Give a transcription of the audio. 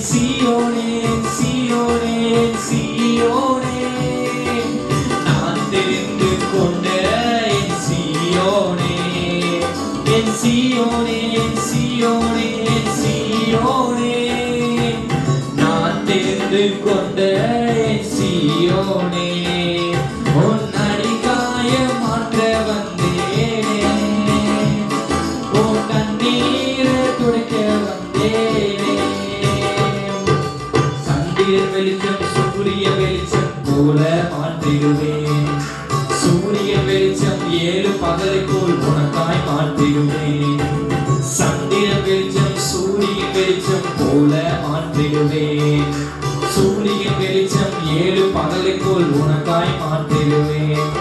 சீயோனே சீயோனே சீயோனே நான் தெரிந்து கொண்ட என் சீயோனே என் சீயோனே என் சீயோனே என் சீயோனே நான் தெரிந்து கொண்ட என் சீயோனே உன் அடிக்காய மாற்ற வந்தேனே உன் கண்ணீரை துடைக்க வந்தேனே சந்திரன் வெளிச்சம் சூரிய வெளிச்சம் போல மாற்றிடுவேன் சூரிய வெளிச்சம் 7 பகலை போல் உனக்காய் மாற்றிடுவேன் சந்திரன் வெளிச்சம் சூரிய வெளிச்சம் போல மாற்றிடுவேன் சூரிய வெளிச்சம் 7 பகலை போல் உனக்காய் மாற்றிடுவேன்